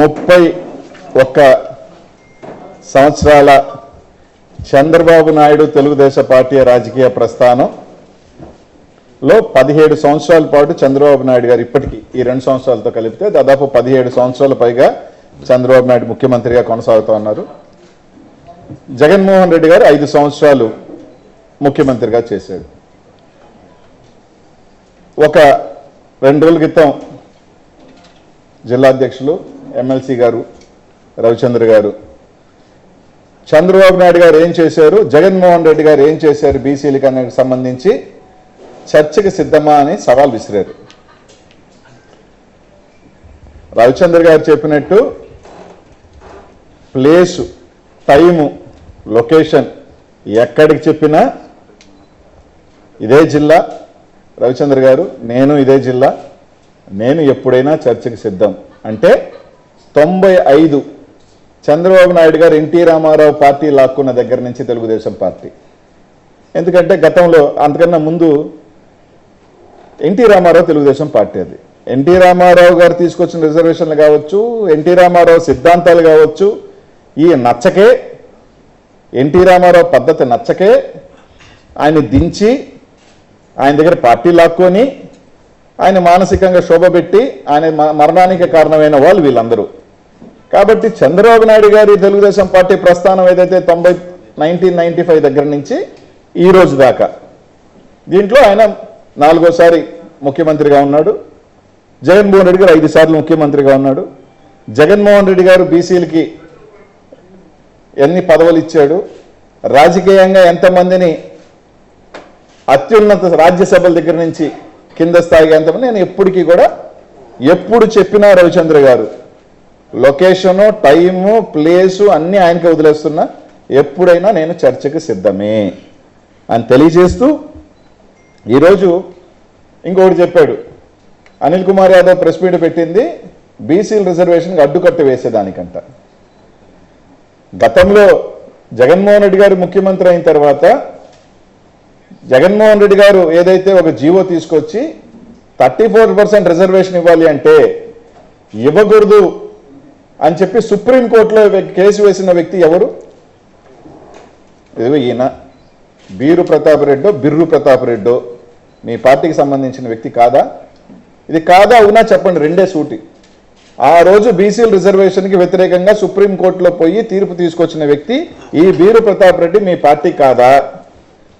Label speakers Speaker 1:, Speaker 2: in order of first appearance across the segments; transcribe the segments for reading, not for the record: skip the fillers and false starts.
Speaker 1: 31 సంవత్సరాల చంద్రబాబు నాయుడు తెలుగుదేశం పార్టీ రాజకీయ ప్రస్థానంలో 17 సంవత్సరాల పాటు చంద్రబాబు నాయుడు గారు ఇప్పటికీ ఈ 2 సంవత్సరాలతో కలిపితే దాదాపు 17 సంవత్సరాల పైగా చంద్రబాబు నాయుడు ముఖ్యమంత్రిగా కొనసాగుతూ ఉన్నారు. జగన్మోహన్ రెడ్డి గారు 5 సంవత్సరాలు ముఖ్యమంత్రిగా చేశాడు. ఒక 2 రోజుల క్రితం జిల్లా అధ్యక్షులు ఎమ్మెల్సీ గారు రవిచంద్ర గారు చంద్రబాబు నాయుడు గారు ఏం చేశారు, జగన్మోహన్ రెడ్డి గారు ఏం చేశారు బీసీలకు అనేది సంబంధించి చర్చకి సిద్ధమా అని సవాల్ విసిరారు. రవిచంద్ర గారు చెప్పినట్టు ప్లేసు, టైము, లొకేషన్ ఎక్కడికి చెప్పినా ఇదే జిల్లా, రవిచంద్ర గారు నేను ఇదే జిల్లా, నేను ఎప్పుడైనా చర్చకి సిద్ధం అంటే 95 చంద్రబాబు నాయుడు గారు ఎన్టీ రామారావు పార్టీ లాక్కున్న దగ్గర నుంచి తెలుగుదేశం పార్టీ. ఎందుకంటే గతంలో అంతకన్నా ముందు ఎన్టీ రామారావు తెలుగుదేశం పార్టీ. అది ఎన్టీ రామారావు గారు తీసుకొచ్చిన రిజర్వేషన్లు కావచ్చు, ఎన్టీ రామారావు సిద్ధాంతాలు కావచ్చు, ఈ నచ్చకే ఎన్టీ రామారావు పద్ధతి నచ్చకే ఆయన దించి ఆయన దగ్గర పార్టీ లాక్కొని ఆయన మానసికంగా శోభపెట్టి ఆయన మరణానికి కారణమైన వాళ్ళు వీళ్ళందరూ. కాబట్టి చంద్రబాబు నాయుడు గారి తెలుగుదేశం పార్టీ ప్రస్థానం ఏదైతే 1995 దగ్గర నుంచి ఈ రోజు దాకా దీంట్లో ఆయన 4వసారి ముఖ్యమంత్రిగా ఉన్నాడు. జగన్మోహన్ రెడ్డి గారు 5 సార్లు ముఖ్యమంత్రిగా ఉన్నాడు. జగన్మోహన్ రెడ్డి గారు బీసీలకి ఎన్ని పదవులు ఇచ్చాడు, రాజకీయంగా ఎంతమందిని అత్యున్నత రాజ్యసభల దగ్గర నుంచి కింద స్థాయిగా ఎంతమంది, నేను ఎప్పటికీ కూడా ఎప్పుడు చెప్పినా రవిచంద్ర గారు లొకేషను, టైము, ప్లేసు అన్నీ ఆయనకి వదిలేస్తున్నా, ఎప్పుడైనా నేను చర్చకి సిద్ధమే అని తెలియజేస్తూ ఈరోజు ఇంకొకటి చెప్పాడు. అనిల్ కుమార్ యాదవ్ ప్రెస్ మీట్ పెట్టింది బీసీల రిజర్వేషన్కి అడ్డుకట్ట వేసేదానికంట. గతంలో జగన్మోహన్ రెడ్డి గారు ముఖ్యమంత్రి అయిన తర్వాత జగన్మోహన్ రెడ్డి గారు ఏదైతే ఒక జీవో తీసుకొచ్చి 34% రిజర్వేషన్ ఇవ్వాలి అంటే ఇవ్వకూడదు అని చెప్పి సుప్రీంకోర్టులో కేసు వేసిన వ్యక్తి ఎవరు? ఇదిగో ఈయన బీరు ప్రతాప్ రెడ్డో బిర్రు ప్రతాప్ రెడ్డో మీ పార్టీకి సంబంధించిన వ్యక్తి కాదా? ఇది కాదా అవునా చెప్పండి, రెండే సూటి. ఆ రోజు బీసీల రిజర్వేషన్కి వ్యతిరేకంగా సుప్రీంకోర్టులో పోయి తీర్పు తీసుకొచ్చిన వ్యక్తి ఈ బీరు ప్రతాప్ రెడ్డి మీ పార్టీ కాదా?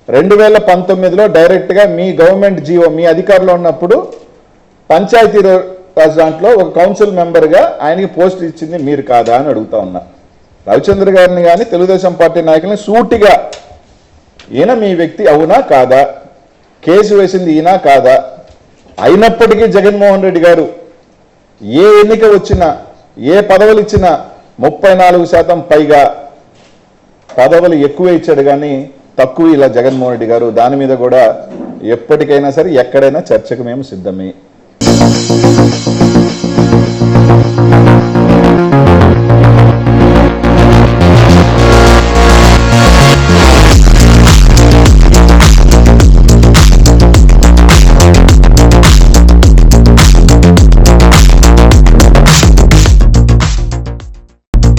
Speaker 1: 2019లో డైరెక్ట్గా మీ గవర్నమెంట్ జీవో మీ అధికారంలో ఉన్నప్పుడు పంచాయతీ రాజ్ దాంట్లో ఒక కౌన్సిల్ మెంబర్గా ఆయనకి పోస్ట్ ఇచ్చింది మీరు కాదా అని అడుగుతా ఉన్నా. రవిచంద్ర గారిని కానీ తెలుగుదేశం పార్టీ నాయకుల్ని సూటిగా ఈయన మీ వ్యక్తి అవునా కాదా, కేసు వేసింది ఈయన కాదా? అయినప్పటికీ జగన్మోహన్ రెడ్డి గారు ఏ ఎన్నిక వచ్చినా ఏ పదవులు ఇచ్చినా 34% పైగా పదవులు ఎక్కువే ఇచ్చాడు కానీ తక్కువ ఇలా జగన్మోహన్ రెడ్డి గారు. దాని మీద కూడా ఎప్పటికైనా సరే ఎక్కడైనా చర్చకు మేము సిద్ధమే.